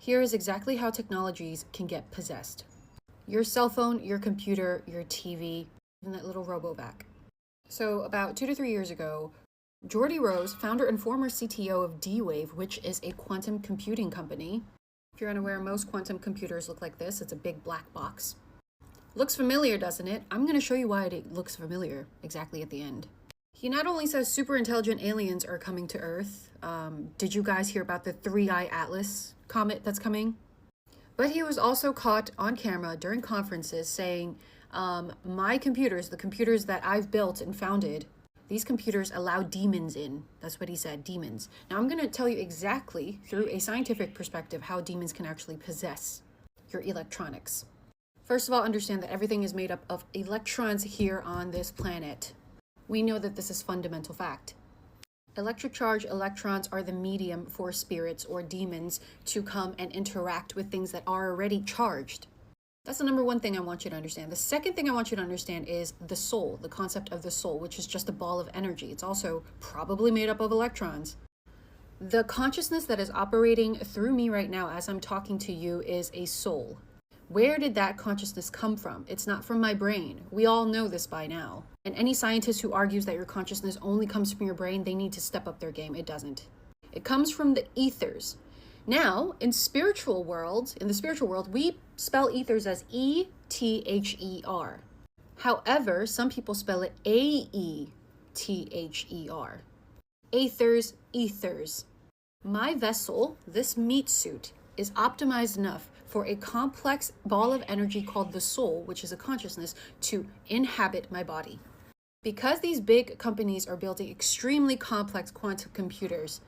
Here is exactly how technologies can get possessed. Your cell phone, your computer, your TV, and that little robo-vac. So about 2 to 3 years ago, Geordie Rose, founder and former CTO of D-Wave, which is a quantum computing company. If you're unaware, most quantum computers look like this. It's a big black box. Looks familiar, doesn't it? I'm going to show you why it looks familiar exactly at the end. He not only says super intelligent aliens are coming to Earth. Did you guys hear about the 3-eye Atlas comet that's coming? But he was also caught on camera during conferences saying, my computers, the computers that I've built and founded, these computers allow demons in. That's what he said, demons. Now I'm going to tell you exactly through a scientific perspective how demons can actually possess your electronics. First of all, understand that everything is made up of electrons here on this planet. We know that this is fundamental fact. Electric charge electrons are the medium for spirits or demons to come and interact with things that are already charged. That's the number one thing I want you to understand. The second thing I want you to understand is the soul, the concept of the soul, which is just a ball of energy. It's also probably made up of electrons. The consciousness that is operating through me right now as I'm talking to you is a soul. Where did that consciousness come from? It's not from my brain. We all know this by now. And any scientist who argues that your consciousness only comes from your brain, they need to step up their game. It doesn't. It comes from the ethers. Now, in the spiritual world, we spell ethers as E-T-H-E-R. However, some people spell it A-E-T-H-E-R. Aethers, ethers. My vessel, this meat suit, is optimized enough for a complex ball of energy called the soul, which is a consciousness, to inhabit my body. Because these big companies are building extremely complex quantum computers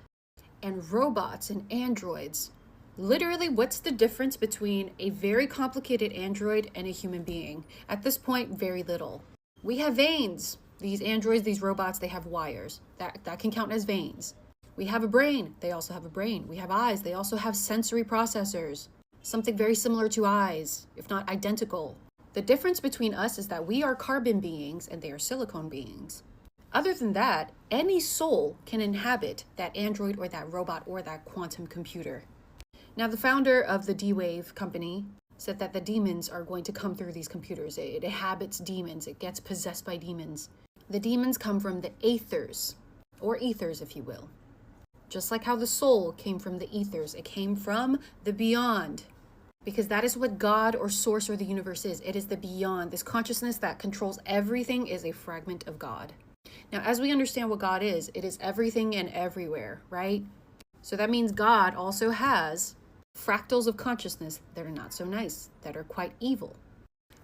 and robots and androids, literally, what's the difference between a very complicated android and a human being? At this point, very little. We have veins. These androids, these robots, they have wires. That can count as veins. We have a brain. They also have a brain. We have eyes. They also have sensory processors. Something very similar to eyes, if not identical. The difference between us is that we are carbon beings and they are silicone beings. Other than that, any soul can inhabit that android or that robot or that quantum computer. Now, the founder of the D-Wave company said that the demons are going to come through these computers. It inhabits demons. It gets possessed by demons. The demons come from the aethers, or ethers, if you will. Just like how the soul came from the ethers, it came from the beyond. Because that is what God or source or the universe is. It is the beyond. This consciousness that controls everything is a fragment of God. Now, as we understand what God is, it is everything and everywhere, right? So that means God also has fractals of consciousness that are not so nice, that are quite evil.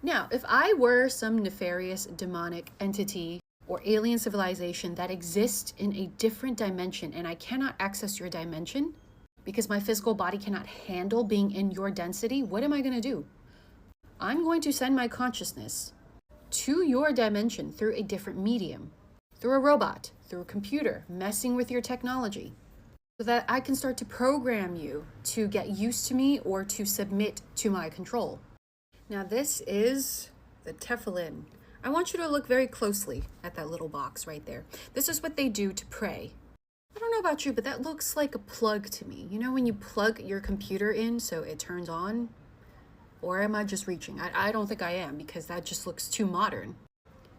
Now, if I were some nefarious demonic entity or alien civilization that exists in a different dimension and I cannot access your dimension, because my physical body cannot handle being in your density, what am I going to do? I'm going to send my consciousness to your dimension through a different medium, through a robot, through a computer, messing with your technology, so that I can start to program you to get used to me or to submit to my control. Now, this is the Tefillin. I want you to look very closely at that little box right there. This is what they do to pray. I don't know about you, but that looks like a plug to me. You know when you plug your computer in so it turns on? Or am I just reaching? I don't think I am, because that just looks too modern.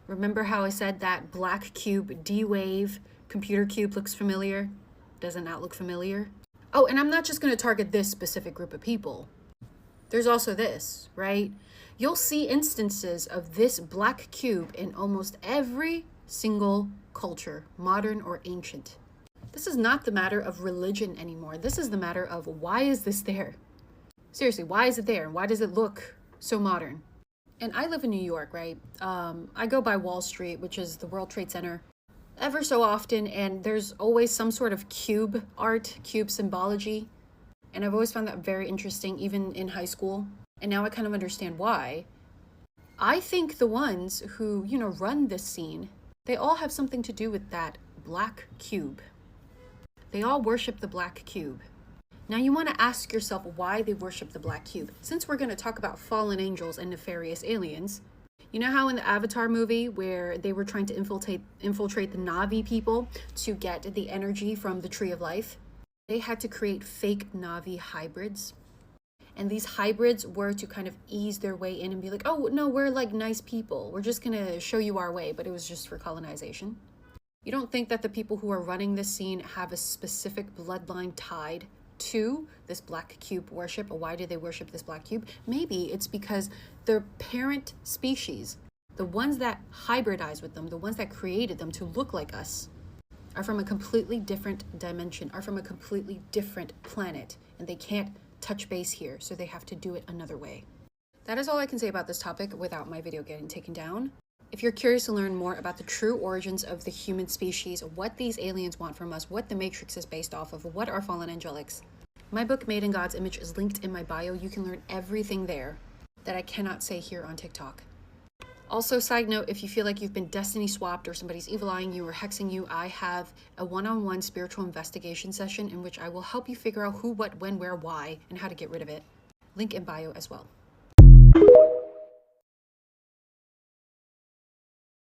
Remember how I said that black cube D-Wave computer cube looks familiar? Doesn't that look familiar? Oh, and I'm not just going to target this specific group of people. There's also this, right? You'll see instances of this black cube in almost every single culture, modern or ancient. This is not the matter of religion anymore. This is the matter of why is this there? Seriously, why is it there? Why does it look so modern? And I live in New York, right? I go by Wall Street, which is the World Trade Center, ever so often, and there's always some sort of cube art, cube symbology. And I've always found that very interesting, even in high school. And now I kind of understand why. I think the ones who, run this scene, they all have something to do with that black cube. They all worship the black cube. Now you want to ask yourself why they worship the black cube. Since we're going to talk about fallen angels and nefarious aliens, you know how in the Avatar movie where they were trying to infiltrate the Na'vi people to get the energy from the Tree of Life? They had to create fake Na'vi hybrids. and these hybrids were to kind of ease their way in and be like, oh no, we're like nice people, we're just gonna show you our way, but it was just for colonization. You don't think that the people who are running this scene have a specific bloodline tied to this black cube worship? Or why do they worship this black cube? Maybe it's because their parent species, the ones that hybridize with them, the ones that created them to look like us, are from a completely different dimension, are from a completely different planet, and they can't touch base here, so they have to do it another way. That is all I can say about this topic without my video getting taken down. If you're curious to learn more about the true origins of the human species, what these aliens want from us, what the Matrix is based off of, what are fallen angelics, my book Made in God's Image is linked in my bio. You can learn everything there that I cannot say here on TikTok. Also, side note, if you feel like you've been destiny swapped or somebody's evil eyeing you or hexing you, I have a one-on-one spiritual investigation session in which I will help you figure out who, what, when, where, why, and how to get rid of it. Link in bio as well.